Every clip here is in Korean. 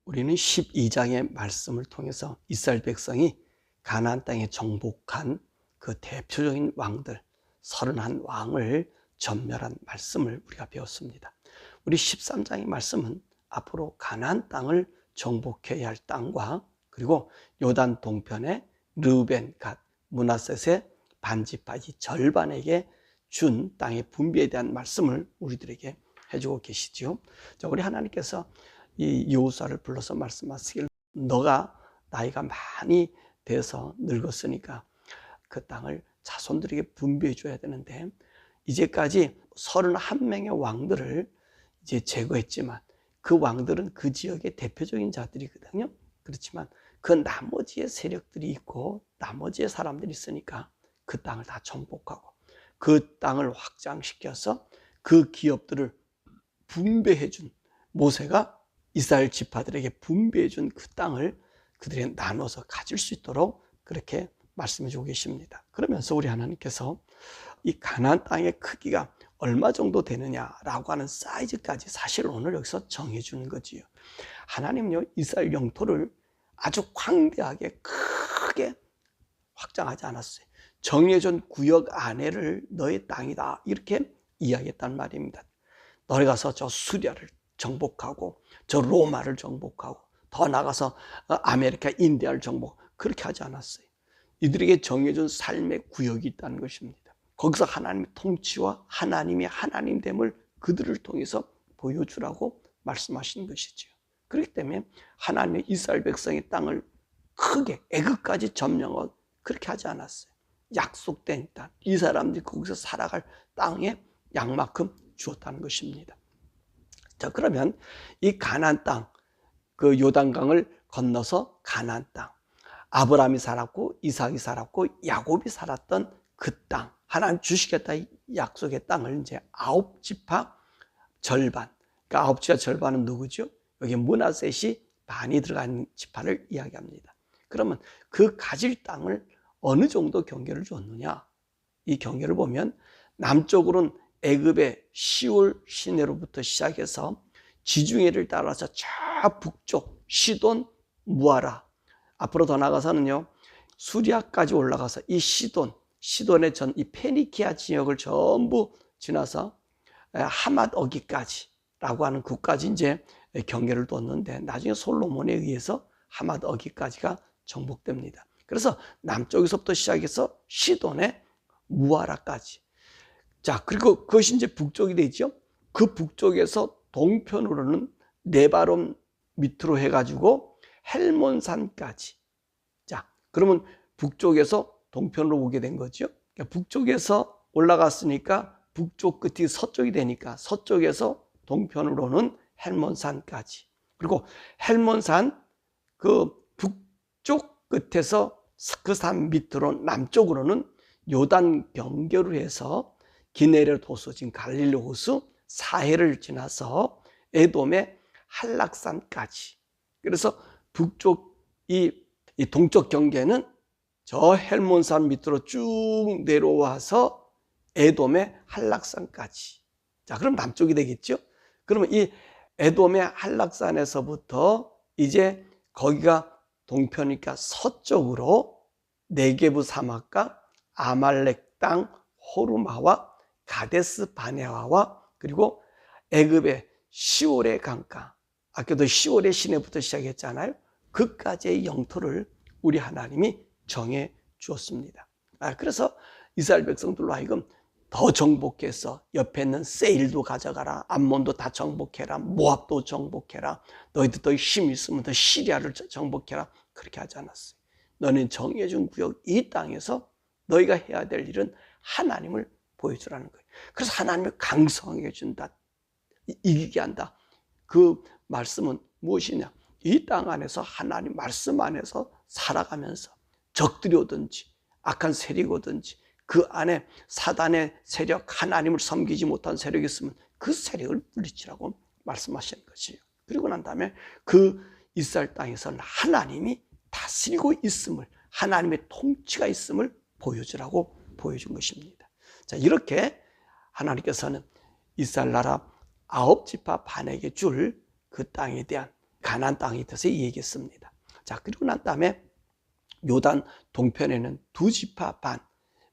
우리는 12장의 말씀을 통해서 이스라엘 백성이 가나안 땅에 정복한 그 대표적인 왕들 31왕을 전멸한 말씀을 우리가 배웠습니다. 우리 13장의 말씀은 앞으로 가나안 땅을 정복해야 할 땅과 그리고 요단 동편의 르우벤, 갓, 므낫셋의 반지파 이 절반에게 준 땅의 분배에 대한 말씀을 우리들에게 해주고 계시죠. 자, 우리 하나님께서 이 여호수아를 불러서 말씀하시길 너가 나이가 많이 돼서 늙었으니까 그 땅을 자손들에게 분배해 줘야 되는데 이제까지 31명의 왕들을 이제 제거했지만 그 왕들은 그 지역의 대표적인 자들이거든요. 그렇지만 그 나머지의 세력들이 있고 나머지의 사람들이 있으니까 그 땅을 다 정복하고 그 땅을 확장시켜서 그 기업들을 분배해 준 모세가 이스라엘 지파들에게 분배해 준 그 땅을 그들이 나눠서 가질 수 있도록 그렇게 말씀해 주고 계십니다. 그러면서 우리 하나님께서 이 가나안 땅의 크기가 얼마 정도 되느냐라고 하는 사이즈까지 사실 오늘 여기서 정해 주는 거지요. 하나님은요 이스라엘 영토를 아주 광대하게 크게 확장하지 않았어요. 정해진 구역 안에를 너의 땅이다 이렇게 이야기했단 말입니다. 너희 가서 저 수리아를 정복하고 저 로마를 정복하고 더 나가서 아메리카 인디아를 정복 그렇게 하지 않았어요. 이들에게 정해진 삶의 구역이 있다는 것입니다. 거기서 하나님의 통치와 하나님의 하나님됨을 그들을 통해서 보여주라고 말씀하신 것이죠. 그렇기 때문에 하나님의 이스라엘 백성의 땅을 크게 애굽까지 점령하고 그렇게 하지 않았어요. 약속된 땅, 이 사람들이 거기서 살아갈 땅에 양만큼 주었다는 것입니다. 자, 그러면 이 가나안 땅, 그 요단강을 건너서 가나안 땅, 아브라함이 살았고 이삭이 살았고 야곱이 살았던 그 땅, 하나님 주시겠다 약속의 땅을 이제 9지파 절반, 그러니까 9지파 절반은 누구죠? 여기 므낫셋이 반이 들어간 지파를 이야기합니다. 그러면 그 가질 땅을 어느 정도 경계를 줬느냐? 이 경계를 보면 남쪽으로는 애굽의 시올 시내로부터 시작해서 지중해를 따라서 저 북쪽 시돈 무아라 앞으로 더 나가서는요 수리아까지 올라가서 이 시돈의 전 이 페니키아 지역을 전부 지나서 하맛 어기까지라고 하는 국까지 이제 경계를 뒀는데 나중에 솔로몬에 의해서 하맛 어기까지가 정복됩니다. 그래서 남쪽에서부터 시작해서 시돈의 무아라까지. 자, 그리고 그것이 이제 북쪽이 되죠. 그 북쪽에서 동편으로는 네바론 밑으로 해가지고 헬몬산까지. 자, 그러면 북쪽에서 동편으로 오게 된 거죠. 그러니까 북쪽에서 올라갔으니까 북쪽 끝이 서쪽이 되니까 서쪽에서 동편으로는 헬몬산까지. 그리고 헬몬산 그 북쪽 끝에서 그 산 밑으로 남쪽으로는 요단 경계로 해서 기네렛 호수, 지금 갈릴리 호수 사해를 지나서 에돔의 한락산까지. 그래서 북쪽 이 동쪽 경계는 저 헬몬산 밑으로 쭉 내려와서 에돔의 한락산까지. 자, 그럼 남쪽이 되겠죠? 그러면 이 에돔의 한락산에서부터 이제 거기가 동편이니까 서쪽으로 네게부 사막과 아말렉 땅 호르마와 가데스 바네아와 그리고 애굽의 시올의 강가, 아까도 시올의 시내부터 시작했잖아요. 그까지의 영토를 우리 하나님이 정해 주었습니다. 그래서 이스라엘 백성들로 하여금 더 정복해서 옆에 있는 세일도 가져가라, 암몬도 다 정복해라, 모압도 정복해라, 너희들 더 힘 있으면 더 시리아를 정복해라, 그렇게 하지 않았어요. 너는 정해준 구역 이 땅에서 너희가 해야 될 일은 하나님을 보여주라는 거예요. 그래서 하나님을 강성하게 해준다, 이기게 한다. 그 말씀은 무엇이냐? 이 땅 안에서 하나님 말씀 안에서 살아가면서 적들이 오든지 악한 세력이 오든지 그 안에 사단의 세력, 하나님을 섬기지 못한 세력이 있으면 그 세력을 물리치라고 말씀하시는 것이에요. 그리고 난 다음에 그 이스라엘 땅에서는 하나님이 다스리고 있음을, 하나님의 통치가 있음을 보여주라고 보여준 것입니다. 자, 이렇게 하나님께서는 이스라엘 나라 9지파 반에게 줄 그 땅에 대한 가나안 땅이 돼서 얘기했습니다. 자, 그리고 난 다음에 요단 동편에는 두 지파 반,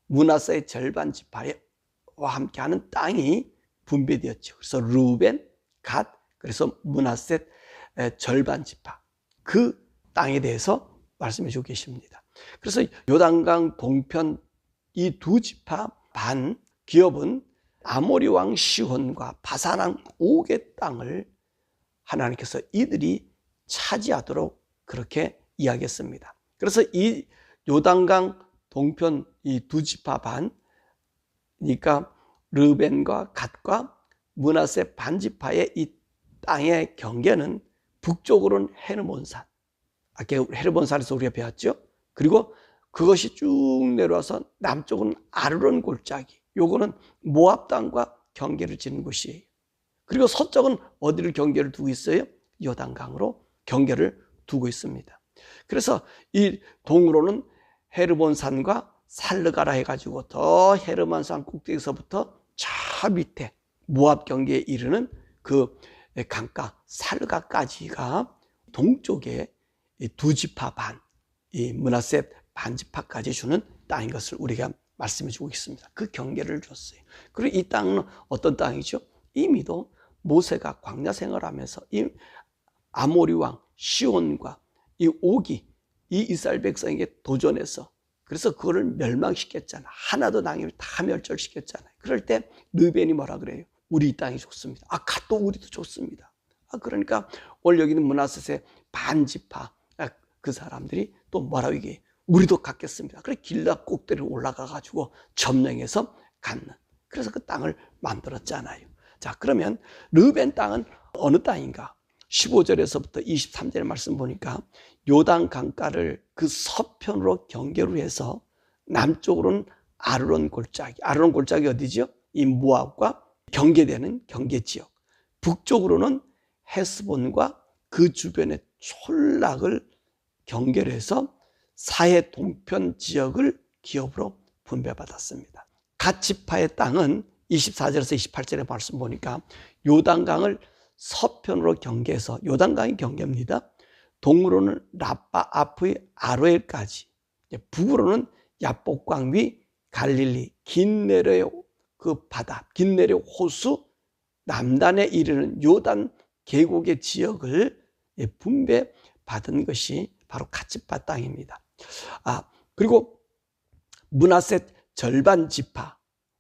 므낫세의 절반 지파와 함께하는 땅이 분배되었죠. 그래서 루벤, 갓, 그래서 므낫세 절반 지파, 그 땅에 대해서 말씀해 주고 계십니다. 그래서 요단강 동편 이 두 지파 반 기업은 아모리 왕 시혼과 바산 왕 옥의 땅을 하나님께서 이들이 차지하도록 그렇게 이야기했습니다. 그래서 이 요단강 동편 이 두 지파 반, 그러니까 르벤과 갓과 므낫세 반지파의 이 땅의 경계는 북쪽으로는 헤르몬산, 아까 헤르몬산에서 우리가 배웠죠. 그리고 그것이 쭉 내려와서 남쪽은 아르논 골짜기, 요거는 모압 땅과 경계를 짓는 곳이에요. 그리고 서쪽은 어디를 경계를 두고 있어요? 요단강으로 경계를 두고 있습니다. 그래서 이 동으로는 헤르몬산과 살르가라 해가지고 더 헤르몬산 꼭대기서부터 저 밑에 모압 경계에 이르는 그 강가 살르가까지가 동쪽에 두 지파 반, 이 므낫세 반지파까지 주는 땅인 것을 우리가 말씀해 주고 있습니다. 그 경계를 줬어요. 그리고 이 땅은 어떤 땅이죠? 이미도 모세가 광야 생활하면서 이 아모리 왕 시온과 이 옥이 이 이스라엘 백성에게 도전해서 그래서 그거를 멸망시켰잖아. 하나도 남김을 다 멸절시켰잖아요. 그럴 때 르벤이 뭐라 그래요? 우리 땅이 좋습니다. 아, 갓도 우리도 좋습니다. 아, 그러니까 오늘 여기는 므낫세 반지파 그 사람들이 또 뭐라고 얘기해요? 우리도 갖겠습니다. 그래 길라 꼭대기로 올라가 가지고 점령해서 갖는. 그래서 그 땅을 만들었잖아요. 자, 그러면 르벤 땅은 어느 땅인가? 15절에서부터 23절의 말씀 보니까 요단 강가를 그 서편으로 경계로 해서 남쪽으로는 아르논 골짜기. 아르논 골짜기 어디죠? 이 모압과 경계되는 경계 지역. 북쪽으로는 헤스본과 그 주변의 촌락을 경계로 해서 사해 동편 지역을 기업으로 분배받았습니다. 갓 지파의 땅은 24절에서 28절의 말씀 보니까 요단강을 서편으로 경계해서, 요단강이 경계입니다. 동으로는 라빠 앞의 아로엘까지, 북으로는 야복강 위 갈릴리 긴네레 그 바다, 긴네레 호수 남단에 이르는 요단 계곡의 지역을 분배받은 것이 바로 갓지파 땅입니다. 아, 그리고 므낫세 절반 지파,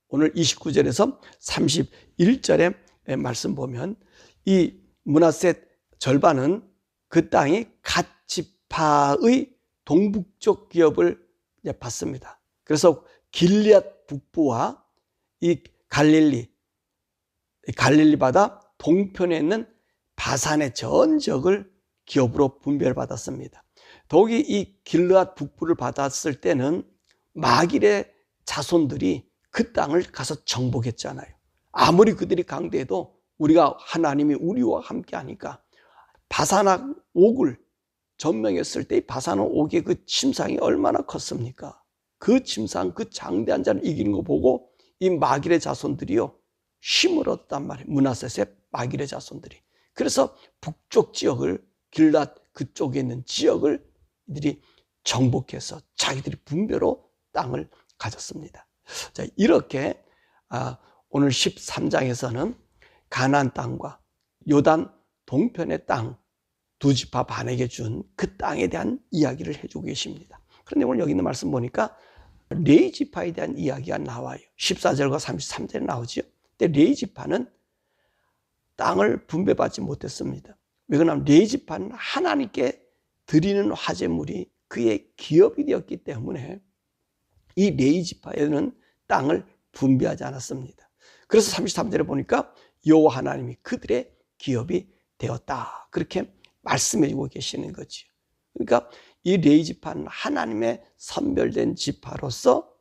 오늘 29절에서 31절의 말씀 보면 이 므낫세 절반은 그 땅이 갓지파의 동북쪽 기업을 받습니다. 그래서 길리앗 북부와 이 갈릴리 바다 동편에 있는 바산의 전 지역을 기업으로 분배를 받았습니다. 더욱이 이 길르앗 북부를 받았을 때는 마길의 자손들이 그 땅을 가서 정복했잖아요. 아무리 그들이 강대해도 우리가 하나님이 우리와 함께 하니까 바산 옥을 점령했을 때 이 바산 옥의 그 침상이 얼마나 컸습니까? 그 침상, 그 장대한 자를 이기는 거 보고 이 마길의 자손들이요 힘을 얻었단 말이에요. 므낫세 마길의 자손들이. 그래서 북쪽 지역을 길랏 그쪽에 있는 지역을 이들이 정복해서 자기들이 분배로 땅을 가졌습니다. 자, 이렇게 오늘 13장에서는 가나안 땅과 요단 동편의 땅 두 지파 반에게 준 그 땅에 대한 이야기를 해주고 계십니다. 그런데 오늘 여기 있는 말씀 보니까 레위 지파에 대한 이야기가 나와요. 14절과 33절에 나오죠. 근데 레위 지파는 땅을 분배받지 못했습니다. 왜 그러냐면 레위 지파는 하나님께 드리는 화제물이 그의 기업이 되었기 때문에 이 레위 지파에는 땅을 분배하지 않았습니다. 그래서 33절에 보니까 여호와 하나님이 그들의 기업이 되었다, 그렇게 말씀해주고 계시는 거죠. 그러니까 이 레위 지파는 하나님의 선별된 지파로서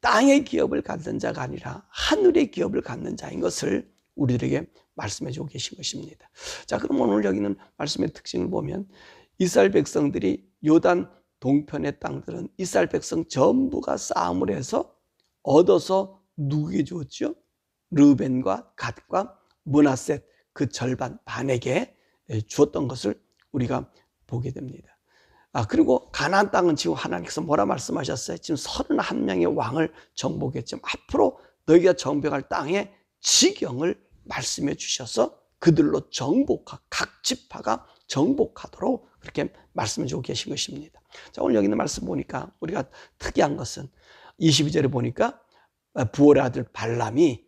땅의 기업을 갖는 자가 아니라 하늘의 기업을 갖는 자인 것을 우리들에게 말씀해주고 계신 것입니다. 자, 그럼 오늘 여기는 말씀의 특징을 보면 이스라엘 백성들이 요단 동편의 땅들은 이스라엘 백성 전부가 싸움을 해서 얻어서 누구에게 주었죠? 르벤과 갓과 므낫셋 그 절반 반에게 주었던 것을 우리가 보게 됩니다. 그리고 가나안 땅은 지금 하나님께서 뭐라 말씀하셨어요? 지금 31명의 왕을 정복했지만 앞으로 너희가 정복할 땅의 지경을 말씀해 주셔서 그들로 각 지파가 정복하도록 그렇게 말씀해 주고 계신 것입니다. 자, 오늘 여기 있는 말씀 보니까 우리가 특이한 것은 22절에 보니까 부올의 아들 발람이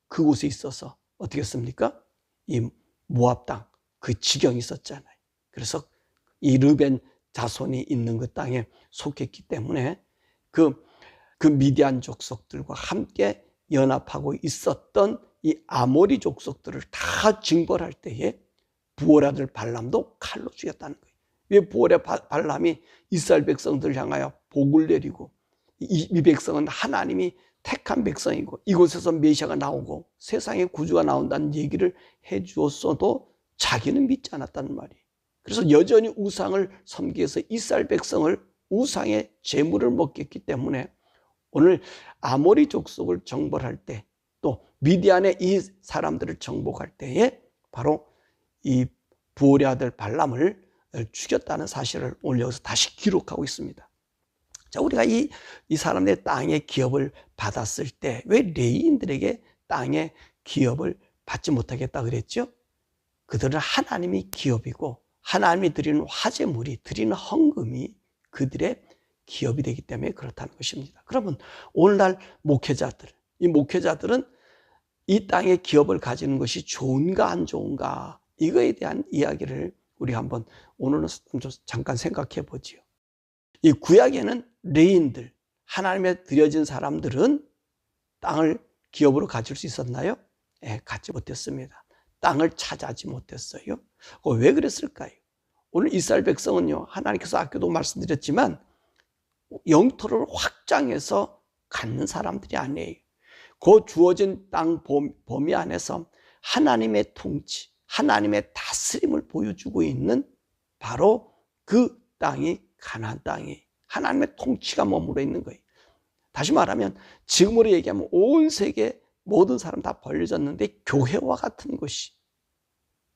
그곳에 있어서 어떻게 했습니까? 이 모압 땅 그 지경이 있었잖아요. 그래서 이 르벤 자손이 있는 그 땅에 속했기 때문에 그 미디안 족속들과 함께 연합하고 있었던 이 아모리 족속들을 다 징벌할 때에 부올의 아들 발람도 칼로 죽였다는 거예요. 왜 부올의 발람이 이스라엘 백성들을 향하여 복을 내리고 이 백성은 하나님이 택한 백성이고 이곳에서 메시아가 나오고 세상의 구주가 나온다는 얘기를 해 주었어도 자기는 믿지 않았다는 말이에요. 그래서 여전히 우상을 섬기기 위해서 이스라엘 백성을 우상의 제물을 먹겠기 때문에 오늘 아모리 족속을 정벌할 때 또 미디안의 이 사람들을 정복할 때에 바로 이 부올의 아들 발람을 죽였다는 사실을 오늘 여기서 다시 기록하고 있습니다. 자, 우리가 이 사람들의 땅의 기업을 받았을 때 왜 레위인들에게 땅의 기업을 받지 못하겠다 그랬죠? 그들은 하나님이 기업이고 하나님이 드리는 화제물이 드리는 헌금이 그들의 기업이 되기 때문에 그렇다는 것입니다. 그러면 오늘날 이 목회자들은 이 땅의 기업을 가지는 것이 좋은가 안 좋은가 이거에 대한 이야기를 우리 한번 오늘은 좀 잠깐 생각해 보지요. 이 구약에는 레위인들, 하나님에 드려진 사람들은 땅을 기업으로 가질 수 있었나요? 갖지 못했습니다. 땅을 차지하지 못했어요. 왜 그랬을까요? 오늘 이스라엘 백성은요, 하나님께서 아까도 말씀드렸지만 영토를 확장해서 갖는 사람들이 아니에요. 그 주어진 땅 범위 안에서 하나님의 통치, 하나님의 다스림을 보여주고 있는 바로 그 땅이 가나안 땅이 하나님의 통치가 머물러 있는 거예요. 다시 말하면 지금으로 얘기하면 온 세계 모든 사람 다 벌려졌는데 교회와 같은 곳이,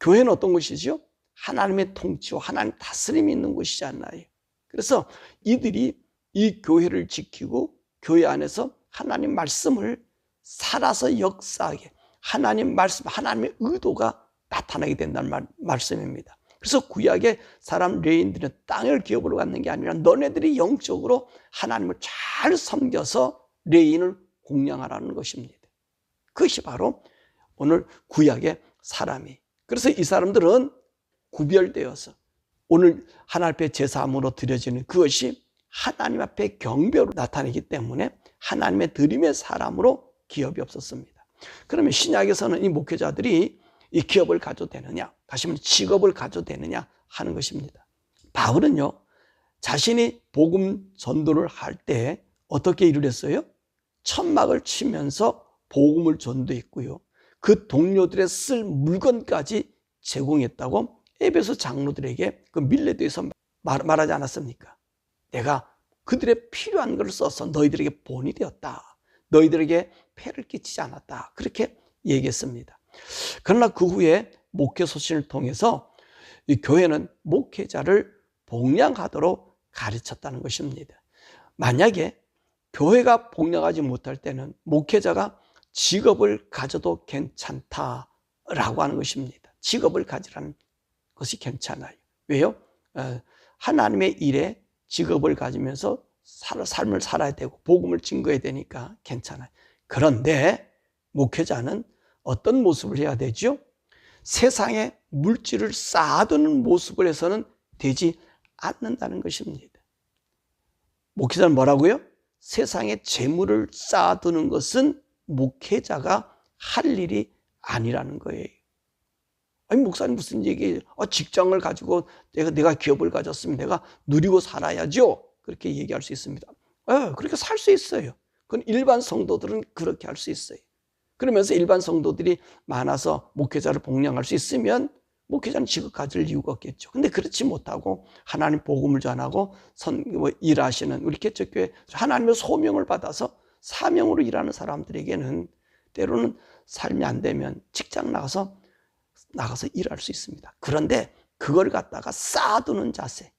교회는 어떤 곳이죠? 하나님의 통치와 하나님 다스림이 있는 곳이잖아요. 그래서 이들이 이 교회를 지키고 교회 안에서 하나님 말씀을 살아서 역사하게 하나님 말씀, 하나님의 의도가 나타나게 된다는 말씀입니다. 그래서 구약의 사람 레위인들은 땅을 기업으로 갖는 게 아니라 너네들이 영적으로 하나님을 잘 섬겨서 레위인을 공양하라는 것입니다. 그것이 바로 오늘 구약의 사람이, 그래서 이 사람들은 구별되어서 오늘 하나님 앞에 제사함으로 드려지는 그것이 하나님 앞에 경배로 나타내기 때문에 하나님의 드림의 사람으로 기업이 없었습니다. 그러면 신약에서는 이 목회자들이 이 기업을 가져도 되느냐, 다시 말하면 직업을 가져도 되느냐 하는 것입니다. 바울은요, 자신이 복음 전도를 할 때 어떻게 일을 했어요? 천막을 치면서 복음을 전도했고요, 그 동료들의 쓸 물건까지 제공했다고 에베소 장로들에게 그 밀레도에서 말하지 않았습니까? 내가 그들의 필요한 것을 써서 너희들에게 본이 되었다, 너희들에게 폐를 끼치지 않았다, 그렇게 얘기했습니다. 그러나 그 후에 목회 소신을 통해서 이 교회는 목회자를 복량하도록 가르쳤다는 것입니다. 만약에 교회가 복량하지 못할 때는 목회자가 직업을 가져도 괜찮다라고 하는 것입니다. 직업을 가지라는 것이 괜찮아요. 왜요? 하나님의 일에 직업을 가지면서 삶을 살아야 되고 복음을 증거해야 되니까 괜찮아요. 그런데 목회자는 어떤 모습을 해야 되죠? 세상에 물질을 쌓아두는 모습을 해서는 되지 않는다는 것입니다. 목회자는 뭐라고요? 세상에 재물을 쌓아두는 것은 목회자가 할 일이 아니라는 거예요. 아니, 목사님 무슨 얘기예요? 직장을 가지고 내가 기업을 가졌으면 내가 누리고 살아야죠, 그렇게 얘기할 수 있습니다. 그렇게 살 수 있어요. 그건 일반 성도들은 그렇게 할 수 있어요. 그러면서 일반 성도들이 많아서 목회자를 복량할 수 있으면 목회자는 직업 가질 이유가 없겠죠. 근데 그렇지 못하고 하나님 복음을 전하고 일하시는 우리 개척교회 하나님의 소명을 받아서 사명으로 일하는 사람들에게는 때로는 삶이 안 되면 직장 나가서 나가서 일할 수 있습니다. 그런데 그걸 갖다가 쌓아두는 자세,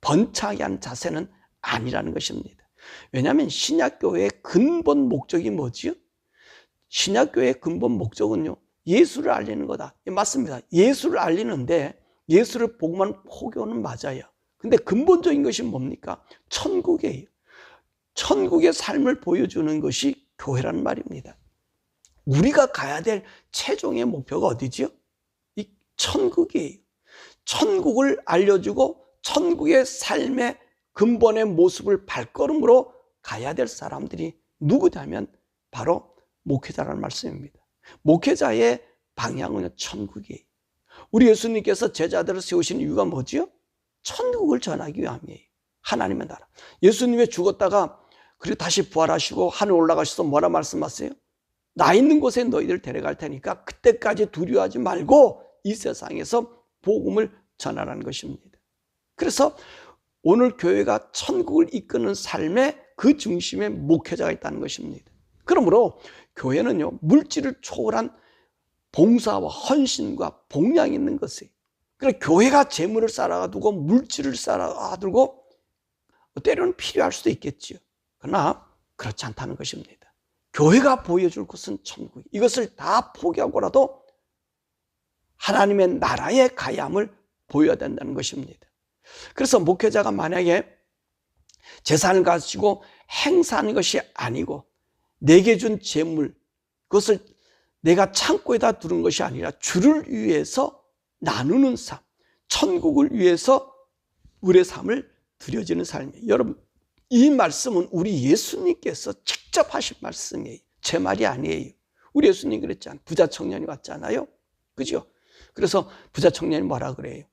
번창하게 하는 자세는 아니라는 것입니다. 왜냐하면 신약교회의 근본 목적이 뭐지요? 신약교회의 근본 목적은요, 예수를 알리는 거다. 맞습니다. 예수를 알리는데 예수를 복음하는 포교는 맞아요. 근데 근본적인 것이 뭡니까? 천국이에요. 천국의 삶을 보여주는 것이 교회라는 말입니다. 우리가 가야 될 최종의 목표가 어디지요? 이 천국이에요. 천국을 알려주고 천국의 삶의 근본의 모습을 발걸음으로 가야 될 사람들이 누구냐면 바로 목회자라는 말씀입니다. 목회자의 방향은 천국이에요. 우리 예수님께서 제자들을 세우신 이유가 뭐지요? 천국을 전하기 위함이에요. 하나님의 나라. 예수님이 죽었다가 그리고 다시 부활하시고 하늘 올라가셔서 뭐라 말씀하세요? 나 있는 곳에 너희들 데려갈 테니까 그때까지 두려워하지 말고 이 세상에서 복음을 전하라는 것입니다. 그래서 오늘 교회가 천국을 이끄는 삶의 그 중심에 목회자가 있다는 것입니다. 그러므로 교회는요, 물질을 초월한 봉사와 헌신과 복량이 있는 것이에요. 그래서 교회가 재물을 쌓아두고 물질을 쌓아두고 때로는 필요할 수도 있겠지요. 그러나 그렇지 않다는 것입니다. 교회가 보여줄 것은 천국. 이것을 다 포기하고라도 하나님의 나라에 가야 함을 보여야 된다는 것입니다. 그래서 목회자가 만약에 재산을 가지고 행사하는 것이 아니고 내게 준 재물, 그것을 내가 창고에다 두는 것이 아니라 주를 위해서 나누는 삶, 천국을 위해서 우리의 삶을 드려지는 삶이에요. 여러분, 이 말씀은 우리 예수님께서 직접 하신 말씀이에요. 제 말이 아니에요. 우리 예수님 그랬잖아요. 부자 청년이 왔잖아요. 그죠? 그래서 부자 청년이 뭐라 그래요?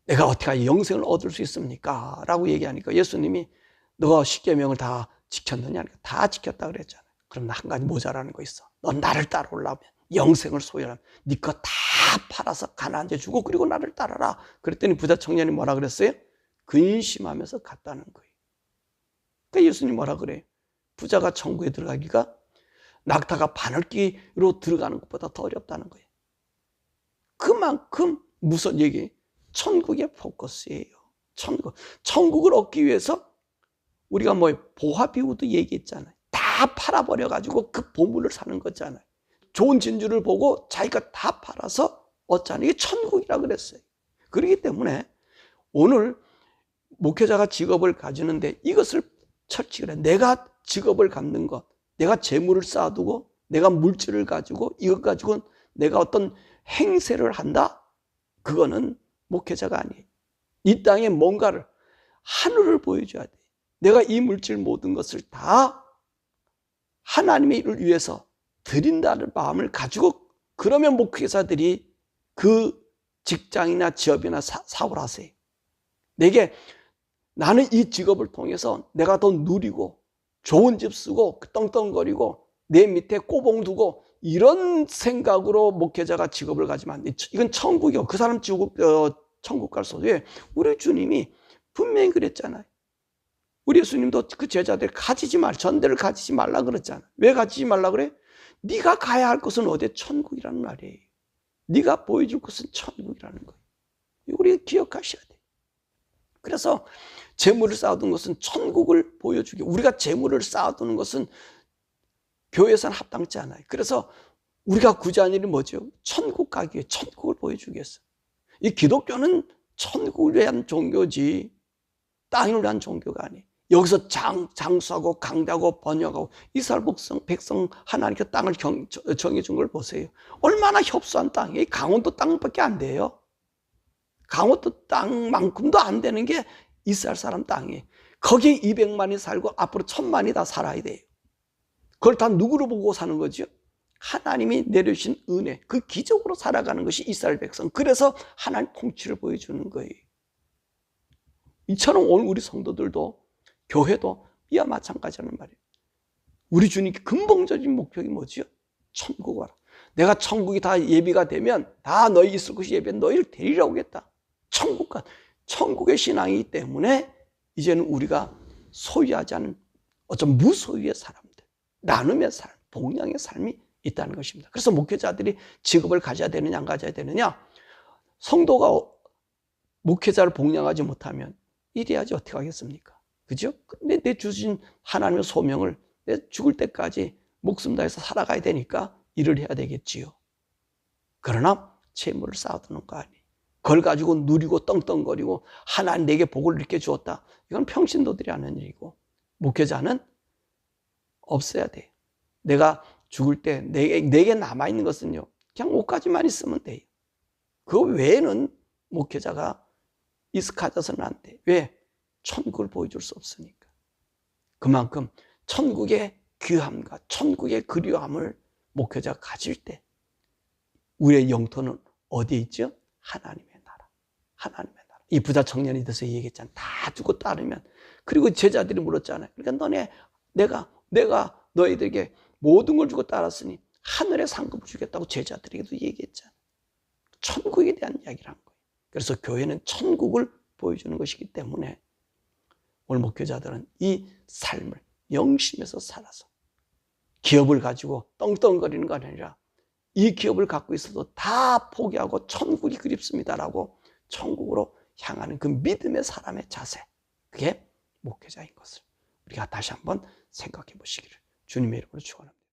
내가 어떻게 영생을 얻을 수 있습니까? 라고 얘기하니까 예수님이 너가 십계명을 다 지켰느냐? 다 지켰다 그랬잖아요. 그럼 나 한 가지 모자라는 거 있어. 넌 나를 따라오려면 영생을 소유하면 네 거 다 팔아서 가난한 자 주고 그리고 나를 따라라. 그랬더니 부자 청년이 뭐라 그랬어요? 근심하면서 갔다는 거예요. 그러니까 예수님 뭐라 그래요? 부자가 천국에 들어가기가 낙타가 바늘기로 들어가는 것보다 더 어렵다는 거예요. 그만큼 무슨 얘기? 천국의 포커스예요. 천국을 얻기 위해서 우리가 보화비우도 얘기했잖아요. 다 팔아버려가지고 그 보물을 사는 거잖아요. 좋은 진주를 보고 자기가 다 팔아서 얻잖아요. 이게 천국이라 그랬어요. 그렇기 때문에 오늘 목회자가 직업을 가지는데 이것을 철칙을 해. 내가 직업을 갖는 것, 내가 재물을 쌓아두고 내가 물질을 가지고 이것 가지고 내가 어떤 행세를 한다? 그거는 목회자가 아니에요. 이 땅에 뭔가를 하늘을 보여줘야 돼. 내가 이 물질 모든 것을 다 하나님의 일을 위해서 드린다는 마음을 가지고 그러면 목회자들이 그 직장이나 지업이나 사업을 하세요. 내게 나는 이 직업을 통해서 내가 더 누리고 좋은 집 쓰고 떵떵거리고 내 밑에 꼬봉 두고 이런 생각으로 목회자가 직업을 가지면 안 돼. 이건 천국이요. 그 사람 천국 갈 소리에 우리 주님이 분명히 그랬잖아요. 우리 예수님도 그 제자들 전대를 가지지 말라 그랬잖아요. 왜 가지지 말라 그래? 네가 가야 할 곳은 어디에? 천국이라는 말이에요. 네가 보여줄 곳은 천국이라는 거예요. 우리가 기억하셔야 돼요. 그래서 재물을 쌓아둔 것은 천국을 보여주기. 우리가 재물을 쌓아두는 것은 교회에서는 합당치 않아요. 그래서 우리가 구제하는 일이 뭐죠? 천국 가기 위해 천국을 보여주기 위해서. 이 기독교는 천국을 위한 종교지 땅을 위한 종교가 아니에요. 여기서 장수하고 강대하고 번역하고 이스라엘 백성 하나님께 땅을 정해준 걸 보세요. 얼마나 협소한 땅이에요. 강원도 땅밖에 안 돼요. 강원도 땅만큼도 안 되는 게 이스라엘 사람 땅이에요. 거기에 200만이 살고 앞으로 1000만이 다 살아야 돼요. 그걸 다 누구로 보고 사는 거죠? 하나님이 내려주신 은혜, 그 기적으로 살아가는 것이 이스라엘 백성. 그래서 하나님 통치를 보여주는 거예요. 이처럼 오늘 우리 성도들도 교회도 이와 마찬가지라는 말이에요. 우리 주님 근본적인 목표가 뭐지요? 천국 와라. 내가 천국이 다 예비가 되면 다 너희 있을 곳이 예비면 너희를 데리러 오겠다. 천국의 신앙이기 때문에 이제는 우리가 소유하지 않은 어떤 무소유의 사람들, 나눔의 삶, 복량의 삶이 있다는 것입니다. 그래서 목회자들이 직업을 가져야 되느냐 안 가져야 되느냐? 성도가 목회자를 복양하지 못하면 일해야지 어떻게 하겠습니까? 그죠? 근데 내 주신 하나님의 소명을 내 죽을 때까지 목숨 다해서 살아가야 되니까 일을 해야 되겠지요. 그러나 재물을 쌓아두는 거 아니에요. 그걸 가지고 누리고 떵떵거리고 하나님 내게 복을 이렇게 주었다. 이건 평신도들이 하는 일이고 목회자는 없어야 돼요. 내가 죽을 때 내게 남아있는 것은요. 그냥 옷가지만 있으면 돼요. 그 외에는 목회자가 가져서는 안 돼. 왜? 천국을 보여줄 수 없으니까. 그만큼 천국의 귀함과 천국의 그리움을 목회자가 가질 때 우리의 영토는 어디에 있죠? 하나님의 나라. 하나님의 나라. 이 부자 청년이 돼서 얘기했잖아요. 다 주고 따르면. 그리고 제자들이 물었잖아요. 그러니까 내가 너희들에게 모든 걸 주고 따랐으니 하늘의 상급을 주겠다고 제자들에게도 얘기했잖아요. 천국에 대한 이야기를 한 거예요. 그래서 교회는 천국을 보여주는 것이기 때문에 오늘 목회자들은 이 삶을 영심에서 살아서 기업을 가지고 떵떵거리는 거 아니라 이 기업을 갖고 있어도 다 포기하고 천국이 그립습니다라고 천국으로 향하는 그 믿음의 사람의 자세, 그게 목회자인 것을 우리가 다시 한번 생각해 보시기를 주님의 이름으로 축원합니다.